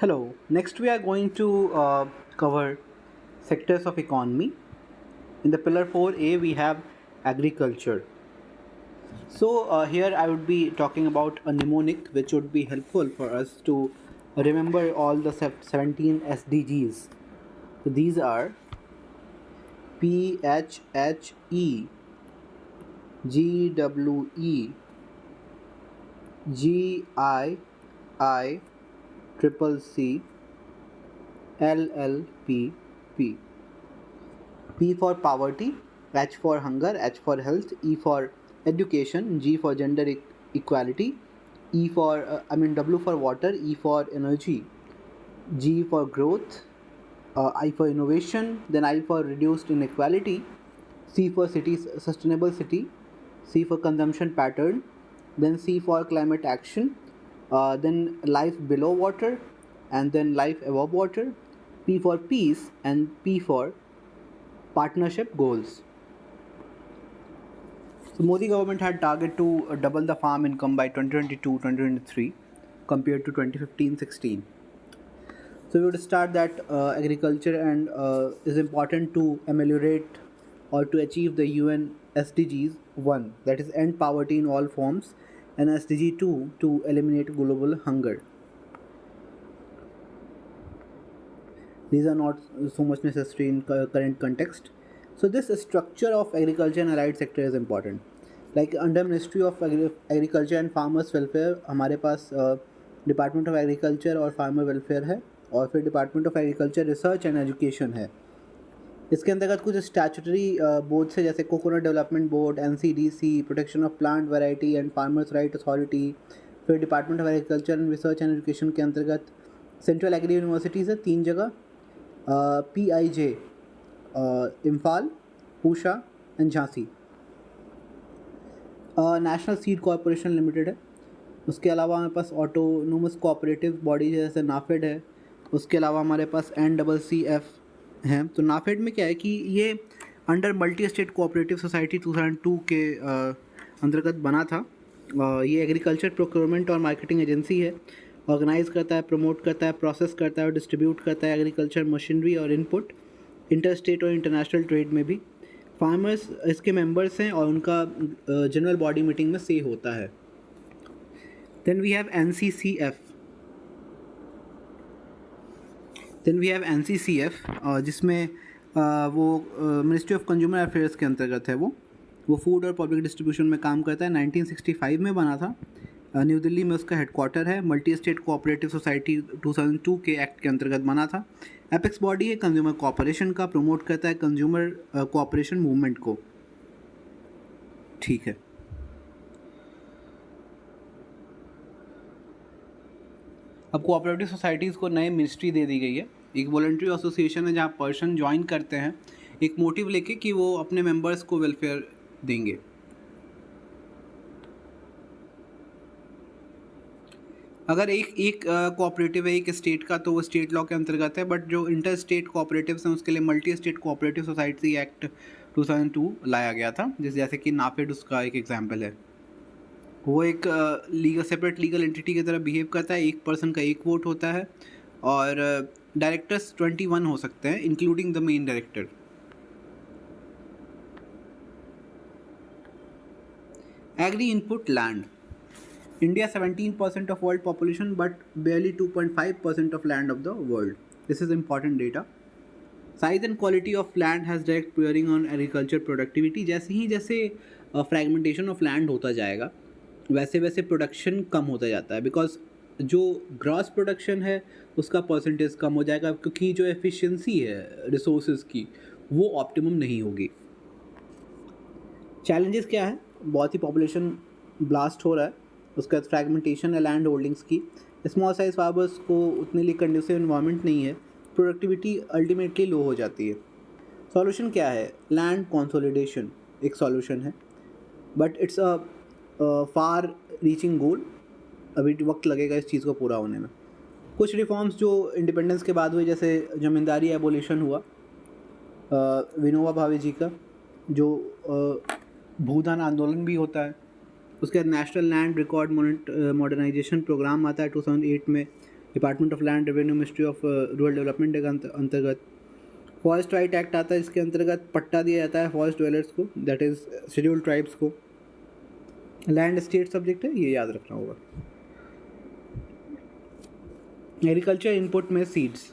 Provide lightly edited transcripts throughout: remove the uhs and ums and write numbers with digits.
Hello. Next, we are going to cover sectors of economy. In the pillar 4A, we have agriculture. So, here I would be talking about a mnemonic which would be helpful for us to remember all the 17 SDGs. So, these are PHHE, GWE, GII, Triple C, LLPP. P for poverty, H for hunger, H for health, E for education, G for gender equality, W for water, E for energy, G for growth, I for innovation, then I for reduced inequality, C for cities, sustainable city, C for consumption pattern, then C for climate action, then life below water, and then life above water, P for peace, and P for partnership goals. So Modi government had target to double the farm income by 2022-2023 compared to 2015-16. So we would start that agriculture and is important to ameliorate or to achieve the UN SDGs 1, that is end poverty in all forms, and SDG 2 to eliminate global hunger. These are not so much necessary in current context. So this structure of agriculture and allied sector is important. Like under Ministry of Agriculture and Farmers Welfare हमारे पास department of agriculture और farmer welfare है, और फिर department of agriculture research and education है. इसके अंतर्गत कुछ स्टैचुटरी बोर्ड्स है जैसे coconut development board, NCDC, protection of plant variety and farmers right authority. फिर department of agriculture and research and education के अंतर्गत सेंट्रल एग्री यूनिवर्सिटीज़ है 3 जगह, PIJ Imphal, Pusa and Jhansi. National seed corporation limited है. उसके अलावा हमारे पास ऑटोनोमस कोऑपरेटिव बॉडी जैसे नाफेड है. उसके अलावा हमारे पास NCCF हैं. तो नाफेड में क्या है कि ये under multi state cooperative society 2002 के अंतर्गत बना था. ये एग्रीकल्चर प्रोक्योरमेंट और मार्केटिंग एजेंसी है. ऑर्गेनाइज करता है, प्रमोट करता है, प्रोसेस करता है और डिस्ट्रीब्यूट करता है एग्रीकल्चर मशीनरी और इनपुट इंटर स्टेट और इंटरनेशनल ट्रेड में भी. फार्मर्स इसके मेंबर्स हैं और उनका जनरल बॉडी मीटिंग में से होता है. देन वी हैव NCCF जिसमें वो मिनिस्ट्री ऑफ कंज्यूमर अफेयर्स के अंतर्गत है. वो फूड और पब्लिक डिस्ट्रीब्यूशन में काम करता है. 1965 में बना था. न्यू दिल्ली में उसका हेडक्वार्टर है. मल्टी स्टेट कोऑपरेटिव सोसाइटी 2002 के एक्ट के अंतर्गत बना था. एपेक्स बॉडी है कंज्यूमर कोऑपरेशन का, प्रमोट करता है कंज्यूमर कोऑपरेशन मूवमेंट को. ठीक है. अब कोऑपरेटिव सोसाइटीज़ को नए मिनिस्ट्री दे दी गई है. एक वॉलंटरी एसोसिएशन है जहाँ पर्सन ज्वाइन करते हैं एक मोटिव लेके कि वो अपने मेंबर्स को वेलफेयर देंगे. अगर एक कोऑपरेटिव है एक स्टेट का तो वो स्टेट लॉ के अंतर्गत है, बट जो इंटर स्टेट कोऑपरेटिव्स हैं उसके लिए multi state cooperative society act 2002 लाया गया था. जैसे कि नाफेड उसका एक एग्जांपल है. वो एक सेपरेट लीगल एंटिटी की तरह बिहेव करता है. एक पर्सन का एक वोट होता है और डायरेक्टर्स 21 हो सकते हैं including the main director. Agri input land. India 17% of world population but barely 2.5% of land of the world. This is important data. Size and quality of land has direct bearing on agriculture productivity. जैसे fragmentation of land होता जाएगा वैसे वैसे production कम होता जाता है, because जो gross production है उसका परसेंटेज कम हो जाएगा क्योंकि जो एफिशिएंसी है रिसोर्सेज की वो ऑप्टिमम नहीं होगी. चैलेंजेस क्या है? बहुत ही पॉपुलेशन ब्लास्ट हो रहा है, उसका फ्रैगमेंटेशन है लैंड होल्डिंग्स की. स्मॉल साइज फार्मर्स को उतने लिए कंड्यूसिव इन्वायरमेंट नहीं है, प्रोडक्टिविटी अल्टीमेटली लो हो जाती है. सॉल्यूशन क्या है? लैंड कंसोलिडेशन एक सॉल्यूशन है, but it's a far reaching goal. अभी वक्त लगेगा इस चीज़ को पूरा होने में. कुछ रिफॉर्म्स जो इंडिपेंडेंस के बाद हुए, जैसे जमींदारी एबोलिशन हुआ विनोबा भावे जी का, जो भूदान आंदोलन भी होता है. उसके बाद national land record modernisation programme आता है 2008 में. Department of land revenue ministry of rural development के अंतर्गत। फॉरेस्ट राइट एक्ट आता है, इसके अंतर्गत पट्टा दिया जाता है फॉरेस्ट ड्वेलर्स को, दैट इज़ शेड्यूल्ड ट्राइब्स को। लैंड स्टेट सब्जेक्ट है, ये याद रखना होगा। एग्रीकल्चर इनपुट में सीड्स,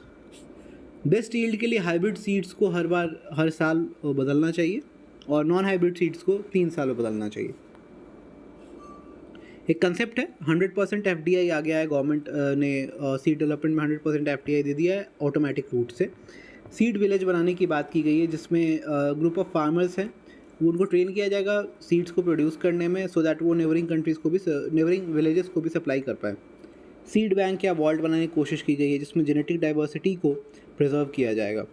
बेस्ट यील्ड के लिए हाइब्रिड सीड्स को हर साल बदलना चाहिए और नॉन हाइब्रिड सीड्स को 3 साल में बदलना चाहिए। एक कंसेप्ट है 100% FDI आ गया है, गवर्नमेंट ने सीड डेवलपमेंट में 100% FDI दे दिया है ऑटोमेटिक रूट से। सीड विलेज बनाने की बात की गई है, जिसमें ग्रुप ऑफ फार्मर्स हैं, उनको ट्रेन किया जाएगा सीड्स को प्रोड्यूस करने में, सो दैट वो नेबरिंग कंट्रीज़ को भी, नेबरिंग विलेजेस को भी सप्लाई कर पाए। सीड बैंक या वॉल्ट बनाने की कोशिश की गई है, जिसमें जेनेटिक डाइवर्सिटी को प्रिजर्व किया जाएगा।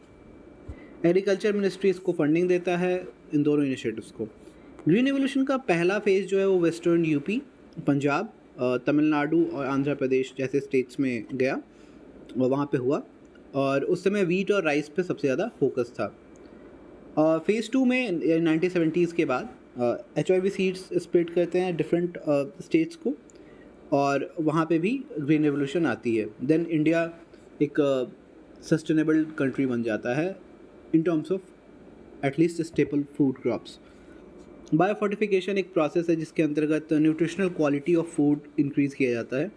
एग्रीकल्चर मिनिस्ट्री इसको फंडिंग देता है, इन दोनों इनिशिएटिव्स को। ग्रीन एवोल्यूशन का पहला फेज़ जो है वो वेस्टर्न यूपी, पंजाब, तमिलनाडु और आंध्र प्रदेश जैसे स्टेट्स में गया और वहाँ पे हुआ, और उस समय वीट और राइस पे सबसे ज़्यादा फोकस था। फेज़ 2 में 1970s के बाद HYV सीड्स स्प्रेड करते हैं डिफरेंट स्टेट्स को, और वहाँ पे भी ग्रीन रेवोल्यूशन आती है। देन इंडिया एक सस्टेनेबल कंट्री बन जाता है in terms of at least staple food crops. Biofortification एक प्रोसेस है जिसके अंतर्गत nutritional quality of food increase किया जाता है।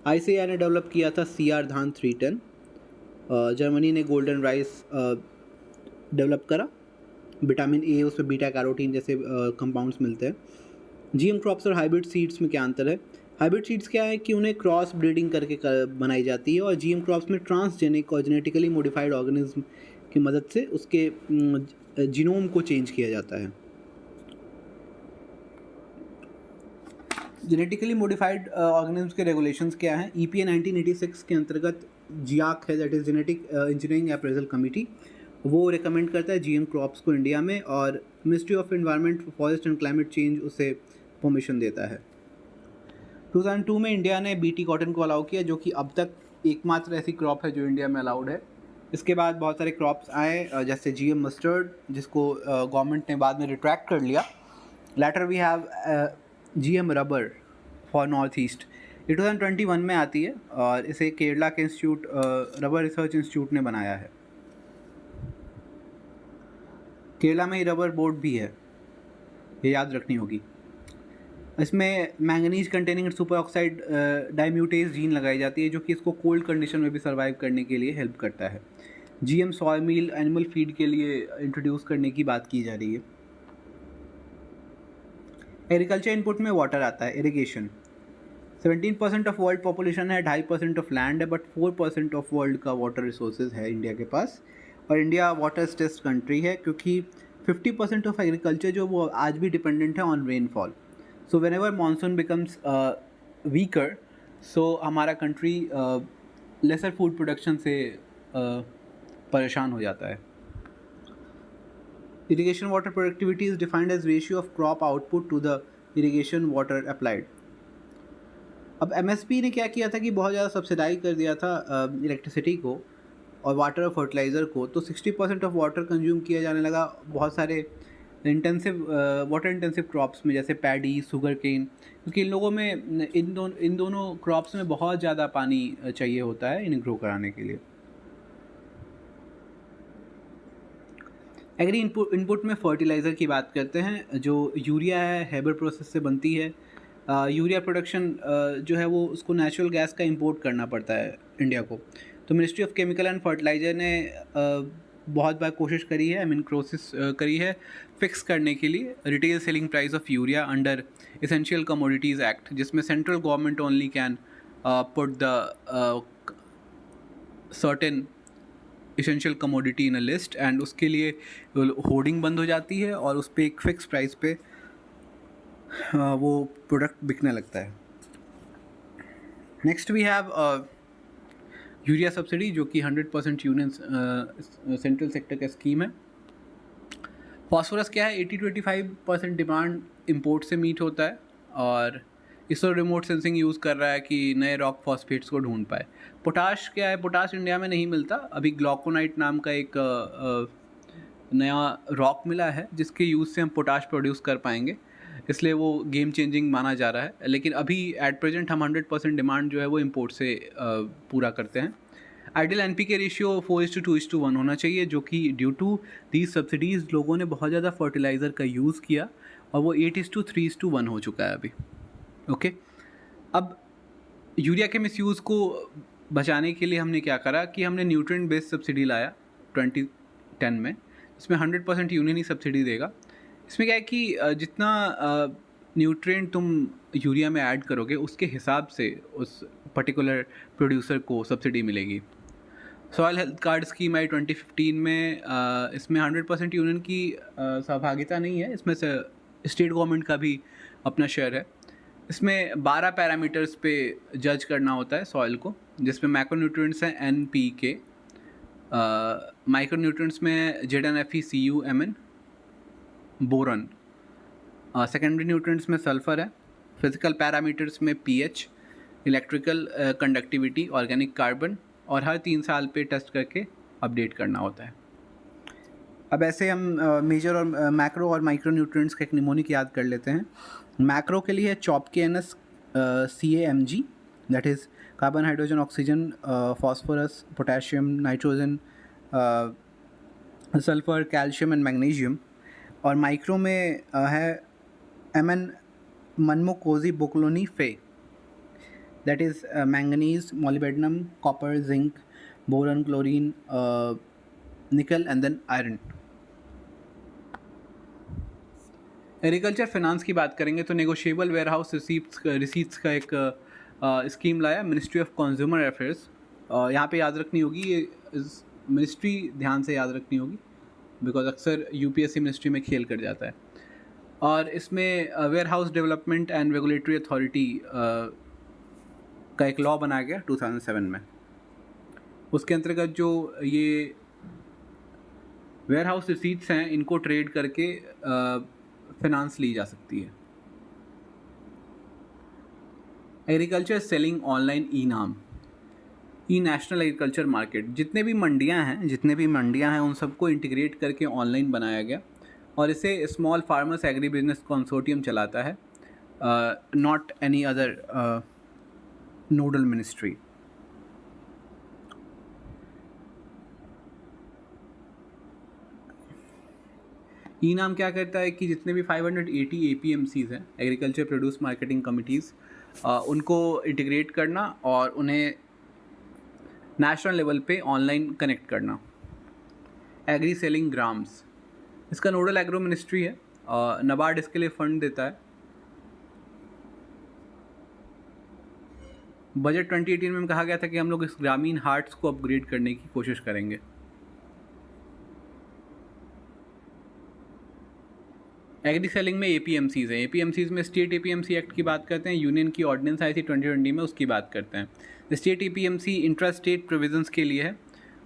ICAR ने डेवलप किया था CR धान 310। जर्मनी ने गोल्डन राइस डेवलप करा, विटामिन A उसमें बीटा कैरोटीन जैसे कंपाउंड्स मिलते हैं। GM क्रॉप्स और हाइब्रिड सीड्स में क्या अंतर है? हाइब्रिड सीड्स क्या है कि उन्हें क्रॉस ब्रीडिंग करके बनाई जाती है, और GM क्रॉप्स में ट्रांसजेनिक और जेनेटिकली मॉडिफाइड ऑर्गेनिज्म की मदद से उसके जीनोम को चेंज किया जाता है। जेनेटिकली मॉडिफाइड ऑर्गेनिज्म के रेगुलेशंस क्या हैं? EPA 1986 के अंतर्गत जियाक है, that is genetic engineering appraisal committee, वो रिकमेंड करता है GM क्रॉप्स को इंडिया में, और ministry of environment, forest and climate change उसे परमिशन देता है। 2002 में इंडिया ने BT कॉटन को अलाउ किया, जो कि अब तक एकमात्र ऐसी क्रॉप है जो इंडिया में अलाउड है। इसके बाद बहुत सारे क्रॉप्स आए, जैसे GM मस्टर्ड, जिसको गवर्नमेंट ने बाद में रिट्रैक्ट कर लिया। Later we have GM rubber for north east, ये 2021 में आती है, और इसे केरला के इंस्टीट्यूट रबर रिसर्च इंस्टीट्यूट ने बनाया है। केरला में ही रबर बोर्ड भी है, ये याद रखनी होगी। इसमें manganese containing super oxide dismutase gene लगाई जाती है, जो कि इसको कोल्ड कंडीशन में भी सर्वाइव करने के लिए हेल्प करता है। GM सॉय मील एनिमल फीड के लिए इंट्रोड्यूस करने की बात की जा रही है। एग्रीकल्चर इनपुट में वाटर आता है, इरिगेशन। 17% ऑफ वर्ल्ड पॉपुलेशन है, 2.5% ऑफ लैंड है, बट 4% ऑफ वर्ल्ड का वाटर रिसोर्सेज है इंडिया के पास, और इंडिया वाटर स्ट्रेस्ड कंट्री है, क्योंकि 50% ऑफ एग्रीकल्चर जो वो आज भी डिपेंडेंट है on rainfall. So whenever monsoon becomes weaker, so हमारा कंट्री लेसर फूड प्रोडक्शन से परेशान हो जाता है। Irrigation water productivity is defined as ratio of crop output to the irrigation water applied. अब MSP ने क्या किया था कि बहुत ज़्यादा सब्सिडाइज कर दिया था इलेक्ट्रिसिटी को और वाटर और फर्टिलाइज़र को, तो 60% ऑफ वाटर कंज्यूम किया जाने लगा बहुत सारे इंटेंसिव वाटर इंटेंसिव क्रॉप्स में, जैसे पैडी, शुगर केन, क्योंकि इन लोगों में इन दोनों क्रॉप्स में बहुत ज़्यादा पानी चाहिए होता है इन्हें ग्रो कराने के लिए। एग्री इनपुट में फर्टिलाइज़र की बात करते हैं, जो यूरिया है हेबर प्रोसेस से बनती है। यूरिया प्रोडक्शन जो है वो उसको नेचुरल गैस का इंपोर्ट करना पड़ता है इंडिया को, तो ministry of chemical and fertiliser ने बहुत बार कोशिश करी है, कोशिश करी है फिक्स करने के लिए retail selling price of urea under essential commodities act, जिसमें central government only can put the certain essential commodity in a list, and उसके लिए होर्डिंग बंद हो जाती है और उस पर एक फ़िक्स प्राइस पे वो प्रोडक्ट बिकने लगता है। Next we have urea subsidy, जो कि 100% यूनियन सेंट्रल सेक्टर का स्कीम है। फॉस्फोरस क्या है, 80-85% डिमांड इंपोर्ट से मीट होता है, और इसरो रिमोट सेंसिंग यूज़ कर रहा है कि नए रॉक फॉस्फेट्स को ढूंढ पाए। पोटाश क्या है, पोटाश इंडिया में नहीं मिलता, अभी ग्लॉकोनाइट नाम का एक नया रॉक मिला है जिसके यूज़ से हम पोटाश प्रोड्यूस कर पाएंगे। इसलिए वो गेम चेंजिंग माना जा रहा है। लेकिन अभी एट प्रेजेंट हम 100% डिमांड जो है वो इम्पोर्ट से पूरा करते हैं। आइडियल एनपीके रेशियो 4:2:1 होना चाहिए, जो कि ड्यू टू दीज सब्सिडीज़ लोगों ने बहुत ज़्यादा फर्टिलाइज़र का यूज़ किया और वो 8:3:1 हो चुका है अभी। ओके, अब यूरिया के मिसयूज़ को बचाने के लिए हमने क्या करा कि हमने न्यूट्रिएंट बेस्ड सब्सिडी लाया 2010 में। इसमें 100% यूनियन ही सब्सिडी देगा। इसमें क्या है कि जितना न्यूट्रिएंट तुम यूरिया में ऐड करोगे उसके हिसाब से उस पर्टिकुलर प्रोड्यूसर को सब्सिडी मिलेगी। सॉयल हेल्थ कार्ड स्कीम आई 2015 में। इसमें 100% यूनियन की सहभागिता नहीं है, इसमें से स्टेट गवर्नमेंट का भी अपना शेयर है। इसमें 12 पैरामीटर्स पे जज करना होता है सॉइल को, जिसमें मैक्रोन्यूट्रिएंट्स हैं एन पी के, माइक्रोन्यूट्रिएंट्स में ZnFe Cu Mn, boron, secondary nutrients में सल्फर है, फिजिकल पैरामीटर्स में pH, electrical conductivity, organic carbon, और हर 3 साल पे टेस्ट करके अपडेट करना होता है। अब ऐसे हम मेजर और मैक्रो और माइक्रो न्यूट्रिएंट्स का एक निमोनिक याद कर लेते हैं। मैक्रो के लिए है CHOPKNS CAMG, that is carbon, hydrogen, oxygen, phosphorus, potassium, nitrogen, sulphur, calcium and magnesium. और माइक्रो में है MN मनमोकोजी बोक्लोनी फे, that is manganese, molybdenum, copper, zinc, boron, chlorine, nickel and then iron. Agriculture finance की बात करेंगे तो नेगोशिएबल वेयर हाउस रिसीट्स का एक स्कीम लाया मिनिस्ट्री ऑफ कंज्यूमर अफेयर्स। यहाँ पे याद रखनी होगी, ये मिनिस्ट्री ध्यान से याद रखनी होगी बिकॉज अक्सर यूपीएससी मिनिस्ट्री में खेल कर जाता है। और इसमें warehouse development and regulatory authority का एक लॉ बनाया गया 2007 में। उसके अंतर्गत जो ये वेयर हाउस रिसीट्स हैं इनको ट्रेड करके फिनांस ली जा सकती है। एग्रीकल्चर सेलिंग ऑनलाइन ई-नाम, ई नेशनल एग्रीकल्चर मार्केट, जितने भी मंडियां हैं उन सबको इंटीग्रेट करके ऑनलाइन बनाया गया और इसे small farmers agri business consortium चलाता है, not any other nodal ministry. E NAM क्या करता है कि जितने भी 580 APMCs हैं, एग्रीकल्चर प्रोड्यूस मार्केटिंग कमिटीज़, उनको इंटीग्रेट करना और उन्हें नेशनल लेवल पे ऑनलाइन कनेक्ट करना। एग्री सेलिंग ग्राम्स, इसका नोडल एग्रो मिनिस्ट्री है, नबार्ड इसके लिए फंड देता है। बजट 2018 में कहा गया था कि हम लोग इस ग्रामीण हार्ट्स को अपग्रेड करने की कोशिश करेंगे। एग्री सेलिंग में APMCs हैं। APMCs में स्टेट APMC एक्ट की बात करते हैं, यूनियन की ऑर्डिनेंस आई थी 2020 में, उसकी बात करते हैं। State APMC intra state provisions के लिए है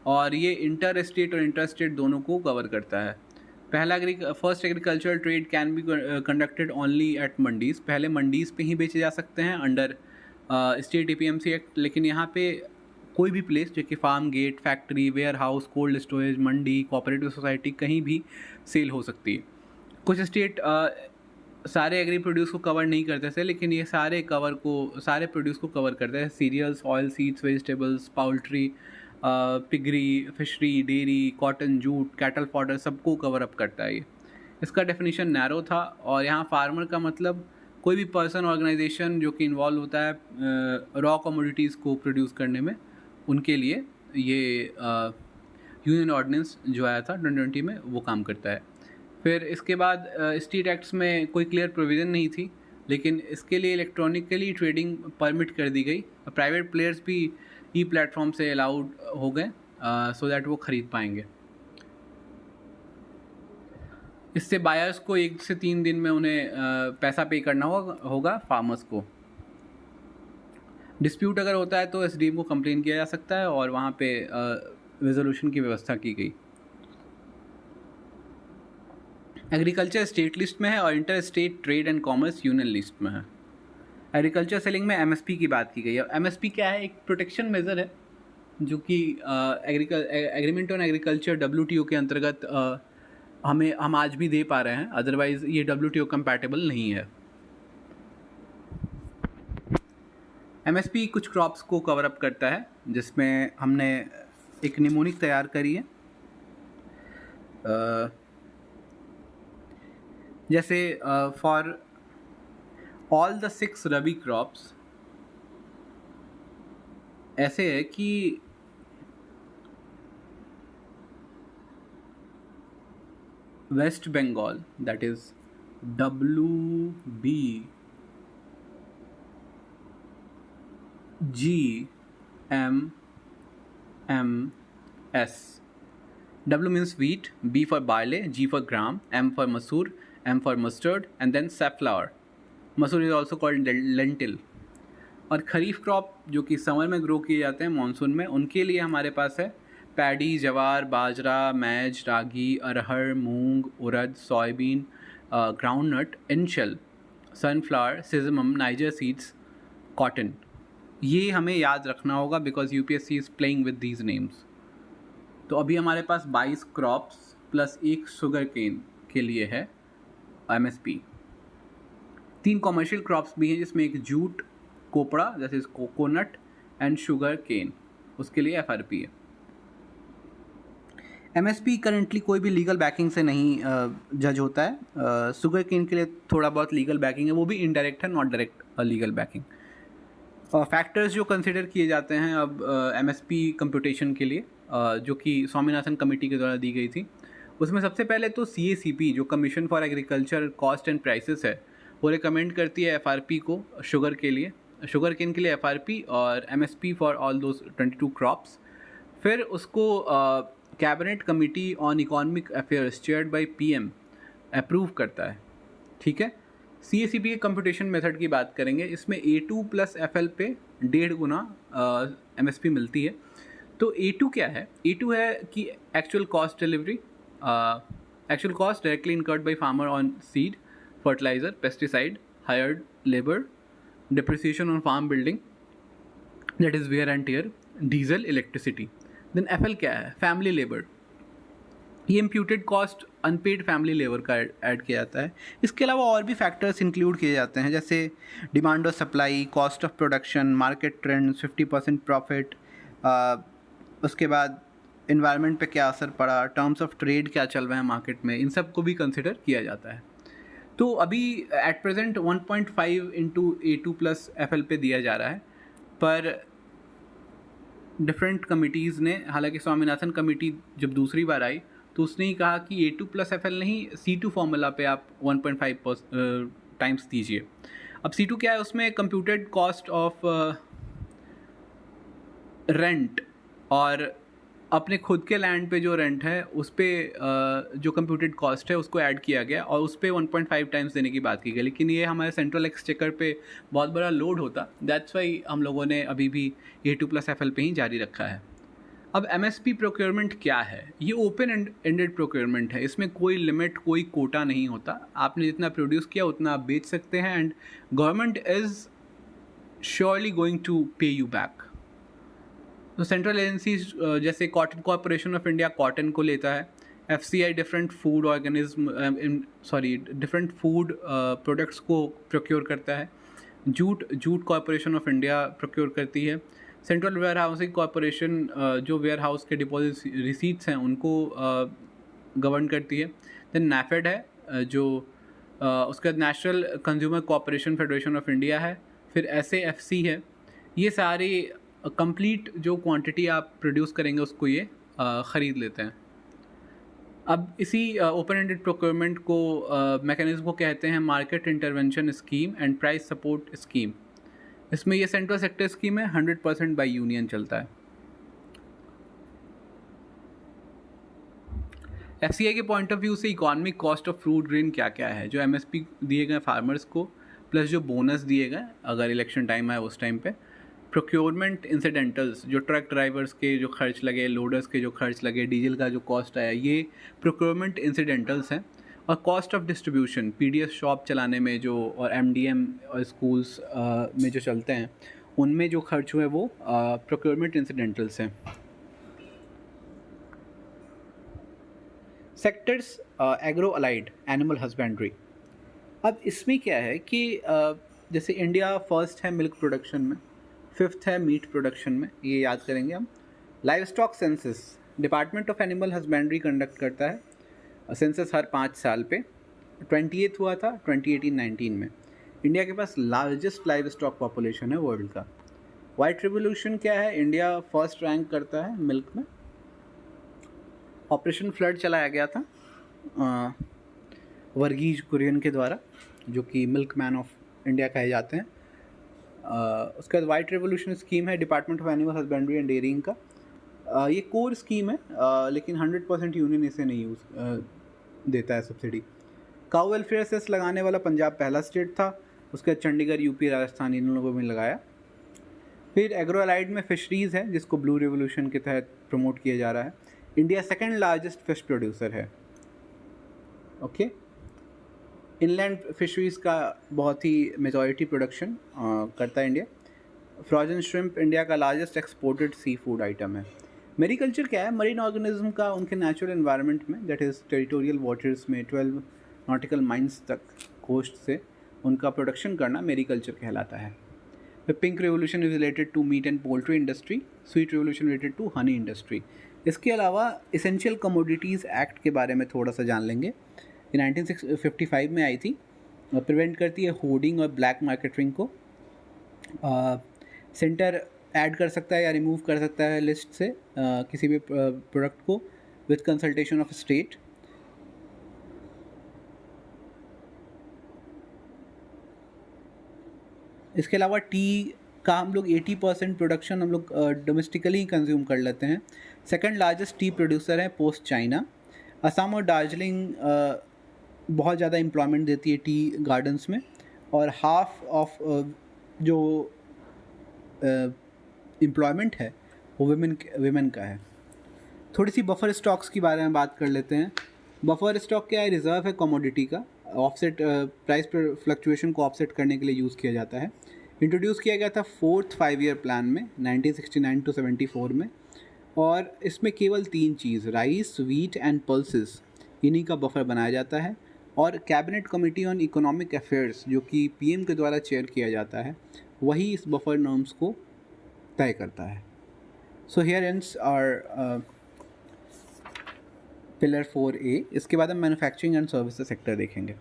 और ये इंटर स्टेट और इंटर स्टेट दोनों को कवर करता है। First agricultural trade can be conducted only at mandis, पहले मंडीज़ पे ही बेचे जा सकते हैं अंडर स्टेट APMC एक्ट। लेकिन यहाँ पे कोई भी प्लेस जो कि farm gate, factory, warehouse, cold storage, mandi, cooperative society, कहीं भी सेल हो सकती है। कुछ स्टेट सारे एग्री प्रोड्यूस को कवर नहीं करते थे, लेकिन ये सारे प्रोड्यूस को कवर करते हैं। Cereals, oil seeds, vegetables, poultry, piggery, fishery, dairy, cotton, jute, cattle fodder, सबको कवर अप करता है ये। इसका डेफिनेशन नैरो था और यहाँ फार्मर का मतलब कोई भी पर्सन, ऑर्गेनाइजेशन जो कि इन्वॉल्व होता है रॉ कमोडिटीज़ को प्रोड्यूस करने में, उनके लिए ये यूनियन ऑर्डिनेंस जो आया था 2020 में वो काम करता है। फिर इसके बाद स्टेट एक्ट्स में कोई क्लियर प्रोविज़न नहीं थी, लेकिन इसके लिए इलेक्ट्रॉनिकली ट्रेडिंग परमिट कर दी गई और प्राइवेट प्लेयर्स भी ई प्लेटफॉर्म से अलाउड हो गए सो दैट वो ख़रीद पाएंगे। इससे बायर्स को 1 से 3 दिन में उन्हें पैसा पे करना होगा फार्मर्स को। डिस्प्यूट अगर होता है तो SDM को कंप्लेन किया जा सकता है और वहाँ पे रेजोल्यूशन की व्यवस्था की गई। एग्रीकल्चर स्टेट लिस्ट में है और inter state trade and commerce union list में है। एग्रीकल्चर सेलिंग में MSP की बात की गई है। MSP क्या है? एक प्रोटेक्शन मेजर है जो कि एग्रीमेंट ऑन एग्रीकल्चर WTO के अंतर्गत हम आज भी दे पा रहे हैं, अदरवाइज़ ये WTO कंपैटिबल नहीं है। MSP कुछ क्रॉप्स को कवर अप करता है, जिसमें हमने एक निमोनिक तैयार करी है। जैसे for all the 6 rabi crops ऐसे है कि West Bengal, that is WBGMMS. W means wheat, B for barley, G for gram, M for masoor, M for mustard, and then safflower. Masoor is also called lentil. और खरीफ crop जो कि summer में grow किए जाते हैं मानसून में, उनके लिए हमारे पास है paddy, jowar, bajra, maize, ragi, arhar, moong, urad, soybean, groundnut, inshell, sunflower, sesamum, niger seeds, cotton. ये हमें याद रखना होगा because UPSC is playing with these names. तो अभी हमारे पास 22 क्रॉप्स प्लस एक शुगर केन के लिए है MSP। 3 कॉमर्शियल क्रॉप्स भी हैं जिसमें एक जूट, कोपड़ा जैसे कोकोनट एंड शुगर केन, उसके लिए FRP है। MSP करंटली कोई भी लीगल बैकिंग से नहीं जज होता है। शुगर केन के लिए थोड़ा बहुत लीगल बैकिंग है, वो भी इनडायरेक्ट है, not direct legal backing. Factors जो कंसिडर किए जाते हैं अब MSP कंप्यूटेशन के लिए, जो कि स्वामीनाथन कमेटी के द्वारा दी गई थी, उसमें सबसे पहले तो CACP जो commission for agriculture cost and prices है, वो रिकमेंड करती है FRP को शुगर के लिए, शुगर केन के लिए FRP और MSP for all those 22 crops. फिर उसको cabinet committee on economic affairs chaired by PM approve करता है। ठीक है, CACP के कंप्यूटेशन मेथड की बात करेंगे, इसमें A2 प्लस FL पे 1.5 गुना MSP मिलती है। तो A2 क्या है? A2 है कि actual cost delivery, actual cost directly incurred by farmer on seed, fertiliser, pesticide, hired labour, depreciation on farm building, that is wear and tear, diesel, electricity. Then FL क्या है? Family labor. ये imputed cost unpaid family labor का add किया जाता है। इसके अलावा और भी फैक्टर्स इंक्लूड किए जाते हैं, जैसे डिमांड और supply, cost of production, market trend, 50% profit, उसके बाद इन्वायरमेंट पे क्या असर पड़ा, टर्म्स ऑफ ट्रेड क्या चल रहा है मार्केट में, इन सब को भी कंसिडर किया जाता है। तो अभी at present 1.5 into A2 plus FL पे दिया जा रहा है, पर डिफरेंट कमिटीज़ ने, हालांकि स्वामीनाथन कमेटी जब दूसरी बार आई तो उसने ही कहा कि A2 प्लस FL नहीं, C2 फॉर्मूला पे आप 1.5 टाइम्स दीजिए। अब C2 क्या है? उसमें कंप्यूटेड कॉस्ट ऑफ रेंट और अपने खुद के लैंड पे जो रेंट है उस पर जो कंप्यूटेड कॉस्ट है उसको ऐड किया गया और उस पर 1.5 टाइम्स देने की बात की गई। लेकिन ये हमारे सेंट्रल एक्सचेकर पे बहुत बड़ा लोड होता, दैट्स वाई हम लोगों ने अभी भी A2 प्लस FL पे ही जारी रखा है। अब MSP प्रोक्योरमेंट क्या है? ये ओपन एंडेड प्रोक्योरमेंट है, इसमें कोई लिमिट, कोई कोटा नहीं होता। आपने जितना प्रोड्यूस किया उतना आप बेच सकते हैं and government is surely going to pay you back. तो सेंट्रल एजेंसीज जैसे cotton corporation of India cotton को लेता है, FCI different food different food products को प्रोक्योर करता है, jute corporation of India procure करती है, सेंट्रल वेयर हाउसिंग कॉरपोरेशन जो वेयर हाउस के डिपॉजिट रिसीट्स हैं उनको गवर्न करती है। देन NAFED है जो उसके बाद national consumer corporation federation of India है, फिर SAFC है। ये सारे कंप्लीट जो क्वांटिटी आप प्रोड्यूस करेंगे उसको ये ख़रीद लेते हैं। अब इसी ओपन एंडेड प्रोक्योरमेंट को मैकेनिज्म को कहते हैं market intervention scheme and price support scheme. इसमें ये सेंट्रल सेक्टर स्कीम है, 100% बाय यूनियन चलता है। FCI के पॉइंट ऑफ व्यू से economic cost of fruit grain क्या क्या है, जो MSP दिए गए फार्मर्स को प्लस जो बोनस दिए गए अगर इलेक्शन टाइम आए उस टाइम पे, प्रोक्योरमेंट इंसिडेंटल्स जो ट्रक ड्राइवर्स के जो खर्च लगे, लोडर्स के जो खर्च लगे, डीजल का जो कॉस्ट आया, ये प्रोक्योरमेंट इंसिडेंटल्स हैं। और cost of distribution, PDS shop चलाने में जो और MDM और स्कूल्स में जो चलते हैं उनमें जो खर्च हुए वो प्रोक्योरमेंट इंसिडेंटल्स हैं। Sectors agro allied animal husbandry. अब इसमें क्या है कि जैसे इंडिया फर्स्ट है मिल्क प्रोडक्शन में, फिफ्थ है मीट प्रोडक्शन में, ये याद करेंगे हम। Live stock census department of animal husbandry conduct करता है सेंसस हर 5 साल पे। 28 हुआ था 2018-19 में। इंडिया के पास लार्जेस्ट लाइव स्टॉक पॉपुलेशन है वर्ल्ड का। वाइट रिवोल्यूशन क्या है, इंडिया फर्स्ट रैंक करता है मिल्क में। ऑपरेशन फ्लड चलाया गया था वर्गीज कुरियन के द्वारा, जो कि मिल्क मैन ऑफ इंडिया कहे जाते हैं। उसके बाद वाइट रेवोल्यूशन स्कीम है department of animal husbandry and dairying का। ये कोर स्कीम है, लेकिन 100% यूनियन इसे नहीं यूज़ देता है सब्सिडी। काउ वेलफेयर सेस लगाने वाला पंजाब पहला स्टेट था, उसके बाद चंडीगढ़, यूपी, राजस्थान इन लोगों में लगाया। फिर एग्रो अलाइड में फिशरीज़ है, जिसको ब्लू रेवोल्यूशन के तहत प्रमोट किया जा रहा है। India second largest fish producer है। ओके, इनलैंड फिशरीज़ का बहुत ही मेजॉरिटी प्रोडक्शन करता है इंडिया। फ्रोजन श्रिम्प इंडिया का largest exported sea food item है। मेरीकल्चर क्या है, मरीन ऑर्गेनिज्म का उनके नेचुरल एनवायरनमेंट में, दैट इज़ टेरिटोरियल वाटर्स में 12 नॉटिकल माइल्स तक कोस्ट से उनका प्रोडक्शन करना मेरीकल्चर कहलाता है। The pink revolution is related to meat and poultry industry, sweet revolution related to honey industry। इसके अलावा Essential Commodities Act के बारे में थोड़ा सा जान लेंगे। ये 1955 में आई थी, प्रिवेंट करती है होर्डिंग और ब्लैक मार्केटिंग को। सेंटर ऐड कर सकता है या रिमूव कर सकता है लिस्ट से किसी भी प्रोडक्ट को विद कंसल्टेशन ऑफ स्टेट। इसके अलावा टी का हम लोग 80% प्रोडक्शन हम लोग डोमेस्टिकली ही कंज्यूम कर लेते हैं। सेकंड लार्जेस्ट टी प्रोड्यूसर है पोस्ट चाइना। असम और दार्जिलिंग बहुत ज़्यादा एम्प्लॉयमेंट देती है टी गार्डन्स में, और हाफ ऑफ जो एम्प्लॉयमेंट है वो विमेन का है। थोड़ी सी बफर स्टॉक्स के बारे में बात कर लेते हैं। बफर स्टॉक क्या है, रिजर्व है कमोडिटी का, ऑफसेट प्राइस पर फ्लक्चुएशन को ऑफसेट करने के लिए यूज़ किया जाता है। इंट्रोड्यूस किया गया था 4th 5-year प्लान में 1969 to 74 में, और इसमें केवल 3 चीज़, राइस, वीट एंड पल्सेस, इन्हीं का बफर बनाया जाता है। और cabinet committee on economic affairs, जो कि पीएम के द्वारा चेयर किया जाता है, वही इस बफर नॉर्म्स को तय करता है। So here ends our pillar 4A। इसके बाद हम मैन्युफैक्चरिंग एंड सर्विसेज सेक्टर देखेंगे।